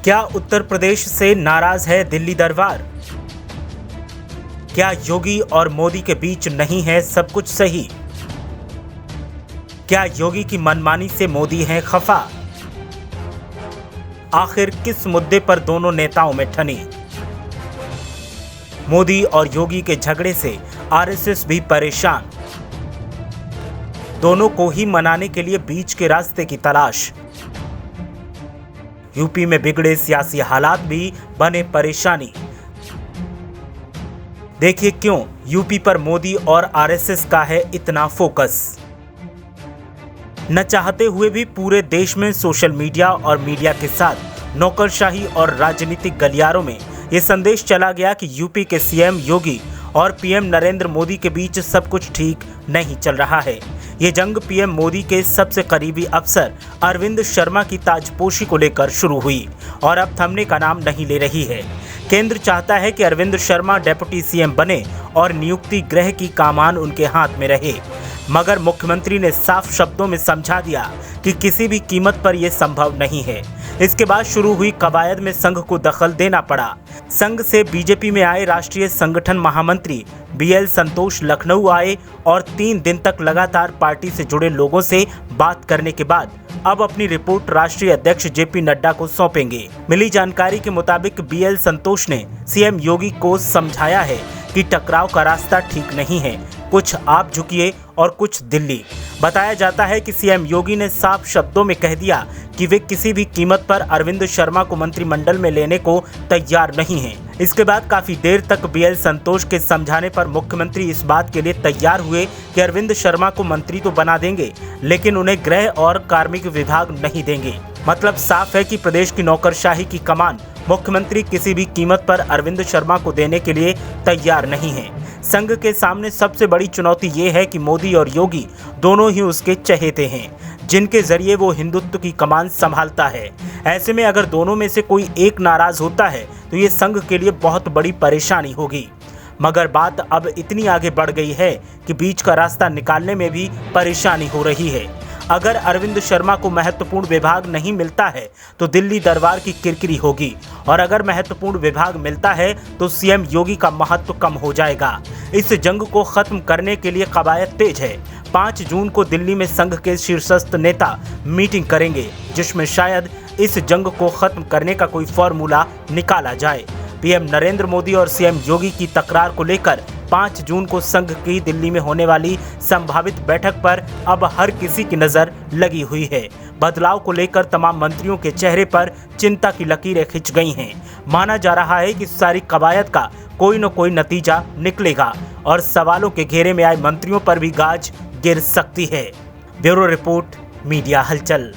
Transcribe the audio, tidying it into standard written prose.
क्या उत्तर प्रदेश से नाराज है दिल्ली दरबार? क्या योगी और मोदी के बीच नहीं है सब कुछ सही? क्या योगी की मनमानी से मोदी है खफा? आखिर किस मुद्दे पर दोनों नेताओं में ठनी? मोदी और योगी के झगड़े से आरएसएस भी परेशान। दोनों को ही मनाने के लिए बीच के रास्ते की तलाश। यूपी में बिगड़े सियासी हालात भी बने परेशानी। देखिए क्यों यूपी पर मोदी और आरएसएस का है इतना फोकस। न चाहते हुए भी पूरे देश में सोशल मीडिया और मीडिया के साथ नौकरशाही और राजनीतिक गलियारों में ये संदेश चला गया कि यूपी के सीएम योगी और पीएम नरेंद्र मोदी के बीच सब कुछ ठीक नहीं चल रहा है। ये जंग पीएम मोदी के सबसे करीबी अफसर अरविंद शर्मा की ताजपोशी को लेकर शुरू हुई और अब थमने का नाम नहीं ले रही है। केंद्र चाहता है कि अरविंद शर्मा डेप्यूटी सीएम बने और नियुक्ति गृह की कमान उनके हाथ में रहे, मगर मुख्यमंत्री ने साफ शब्दों में समझा दिया कि किसी भी कीमत पर यह संभव नहीं है। इसके बाद शुरू हुई कवायद में संघ को दखल देना पड़ा। संघ से बीजेपी में आए राष्ट्रीय संगठन महामंत्री बीएल संतोष लखनऊ आए और 3 दिन तक लगातार पार्टी से जुड़े लोगों से बात करने के बाद अब अपनी रिपोर्ट राष्ट्रीय अध्यक्ष जेपी नड्डा को सौंपेंगे। मिली जानकारी के मुताबिक बीएल संतोष ने सीएम योगी को समझाया है कि टकराव का रास्ता ठीक नहीं है, कुछ आप झुकिए और कुछ दिल्ली। बताया जाता है कि सीएम योगी ने साफ शब्दों में कह दिया कि वे किसी भी कीमत पर अरविंद शर्मा को मंत्रिमंडल में लेने को तैयार नहीं हैं। इसके बाद काफी देर तक बीएल संतोष के समझाने पर मुख्यमंत्री इस बात के लिए तैयार हुए कि अरविंद शर्मा को मंत्री तो बना देंगे, लेकिन उन्हें गृह और कार्मिक विभाग नहीं देंगे। मतलब साफ है कि प्रदेश की नौकरशाही की कमान मुख्यमंत्री किसी भी कीमत पर अरविंद शर्मा को देने के लिए तैयार नहीं है। संघ के सामने सबसे बड़ी चुनौती ये है कि मोदी और योगी दोनों ही उसके चहेते हैं, जिनके जरिए वो हिंदुत्व की कमान संभालता है। ऐसे में अगर दोनों में से कोई एक नाराज होता है तो ये संघ के लिए बहुत बड़ी परेशानी होगी। मगर बात अब इतनी आगे बढ़ गई है कि बीच का रास्ता निकालने में भी परेशानी हो रही है। अगर अरविंद शर्मा को महत्वपूर्ण विभाग नहीं मिलता है तो दिल्ली दरबार की किरकिरी होगी, और अगर महत्वपूर्ण विभाग मिलता है तो सीएम योगी का महत्व कम हो जाएगा। इस जंग को खत्म करने के लिए कवायद तेज है। 5 जून को दिल्ली में संघ के शीर्षस्थ नेता मीटिंग करेंगे, जिसमें शायद इस जंग को खत्म करने का कोई फॉर्मूला निकाला जाए। पीएम नरेंद्र मोदी और सीएम योगी की तकरार को लेकर 5 जून को संघ की दिल्ली में होने वाली संभावित बैठक पर अब हर किसी की नजर लगी हुई है। बदलाव को लेकर तमाम मंत्रियों के चेहरे पर चिंता की लकीरें खिंच गई हैं। माना जा रहा है कि सारी कवायद का कोई न कोई नतीजा निकलेगा और सवालों के घेरे में आए मंत्रियों पर भी गाज गिर सकती है। ब्यूरो रिपोर्ट, मीडिया हलचल।